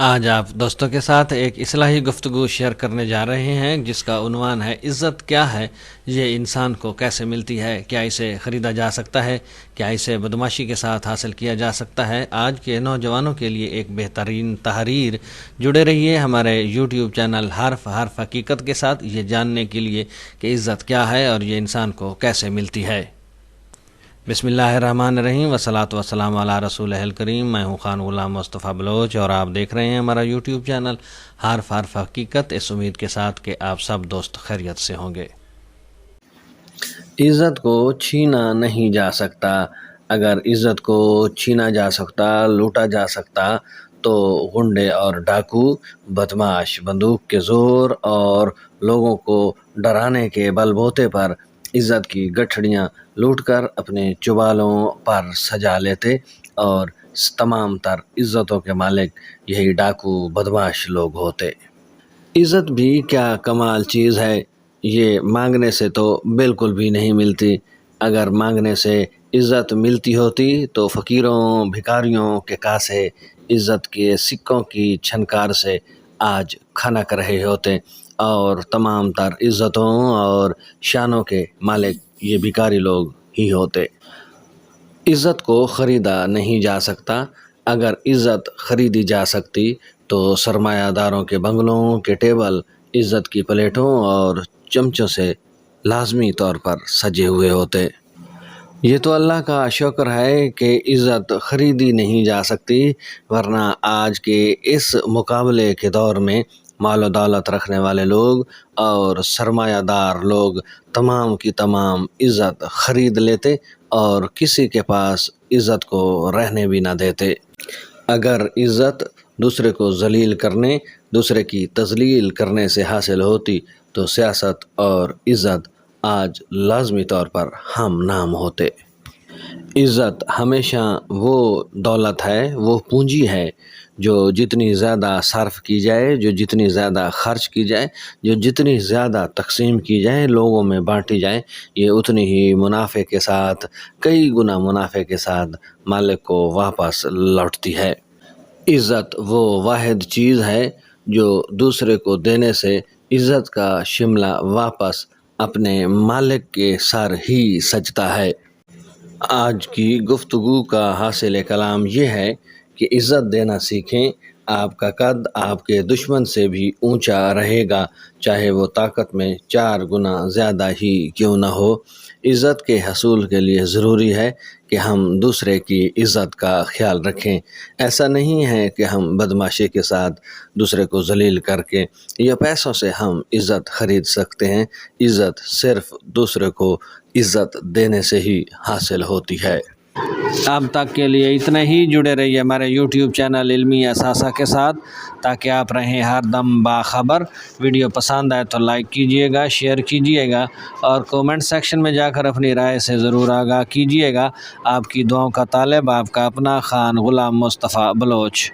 آج آپ دوستوں کے ساتھ ایک اصلاحی گفتگو شیئر کرنے جا رہے ہیں جس کا عنوان ہے عزت کیا ہے، یہ انسان کو کیسے ملتی ہے، کیا اسے خریدا جا سکتا ہے، کیا اسے بدمعاشی کے ساتھ حاصل کیا جا سکتا ہے۔ آج کے نوجوانوں کے لیے ایک بہترین تحریر، جڑے رہیے ہمارے یوٹیوب چینل حرف حقیقت کے ساتھ یہ جاننے کے لیے کہ عزت کیا ہے اور یہ انسان کو کیسے ملتی ہے۔ بسم اللہ الرحمن الرحیم والصلاۃ والسلام علی رسول الکریم۔ میں ہوں خان غلام مصطفیٰ بلوچ اور آپ دیکھ رہے ہیں ہمارا یوٹیوب چینل حرف حقیقت، اس امید کے ساتھ کہ آپ سب دوست خیریت سے ہوں گے۔ عزت کو چھینا نہیں جا سکتا۔ اگر عزت کو چھینا جا سکتا، لوٹا جا سکتا تو غنڈے اور ڈاکو، بدمعاش بندوق کے زور اور لوگوں کو ڈرانے کے بل بوتے پر عزت کی گٹھڑیاں لوٹ کر اپنے چوبالوں پر سجا لیتے، اور تمام تر عزتوں کے مالک یہی ڈاکو بدمعاش لوگ ہوتے۔ عزت بھی کیا کمال چیز ہے، یہ مانگنے سے تو بالکل بھی نہیں ملتی۔ اگر مانگنے سے عزت ملتی ہوتی تو فقیروں بھکاریوں کے کاسے عزت کے سکوں کی چھنکار سے آج کھنک رہے ہوتے، اور تمام تر عزتوں اور شانوں کے مالک یہ بھکاری لوگ ہی ہوتے۔ عزت کو خریدا نہیں جا سکتا۔ اگر عزت خریدی جا سکتی تو سرمایہ داروں کے بنگلوں کے ٹیبل عزت کی پلیٹوں اور چمچوں سے لازمی طور پر سجے ہوئے ہوتے۔ یہ تو اللہ کا شکر ہے کہ عزت خریدی نہیں جا سکتی، ورنہ آج کے اس مقابلے کے دور میں مال و دولت رکھنے والے لوگ اور سرمایہ دار لوگ تمام کی تمام عزت خرید لیتے اور کسی کے پاس عزت کو رہنے بھی نہ دیتے۔ اگر عزت دوسرے کو ذلیل کرنے، دوسرے کی تذلیل کرنے سے حاصل ہوتی تو سیاست اور عزت آج لازمی طور پر ہم نام ہوتے۔ عزت ہمیشہ وہ دولت ہے، وہ پونجی ہے جو جتنی زیادہ صرف کی جائے، جو جتنی زیادہ خرچ کی جائے، جو جتنی زیادہ تقسیم کی جائے، لوگوں میں بانٹی جائے، یہ اتنی ہی منافع کے ساتھ، کئی گنا منافع کے ساتھ مالک کو واپس لوٹتی ہے۔ عزت وہ واحد چیز ہے جو دوسرے کو دینے سے عزت کا شملہ واپس اپنے مالک کے سر ہی سجتا ہے۔ آج کی گفتگو کا حاصل کلام یہ ہے کہ عزت دینا سیکھیں۔ آپ کا قد آپ کے دشمن سے بھی اونچا رہے گا، چاہے وہ طاقت میں 4 گنا زیادہ ہی کیوں نہ ہو۔ عزت کے حصول کے لیے ضروری ہے کہ ہم دوسرے کی عزت کا خیال رکھیں۔ ایسا نہیں ہے کہ ہم بدمعاشی کے ساتھ دوسرے کو ذلیل کر کے یا پیسوں سے ہم عزت خرید سکتے ہیں۔ عزت صرف دوسرے کو عزت دینے سے ہی حاصل ہوتی ہے۔ اب تک کے لیے اتنا ہی۔ جڑے رہیے ہمارے یوٹیوب چینل علمی اثاثہ کے ساتھ تاکہ آپ رہیں ہر دم باخبر۔ ویڈیو پسند آئے تو لائک کیجئے گا، شیئر کیجئے گا اور کومنٹ سیکشن میں جا کر اپنی رائے سے ضرور آگاہ کیجئے گا۔ آپ کی دعاؤں کا طالب آپ کا اپنا خان غلام مصطفیٰ بلوچ۔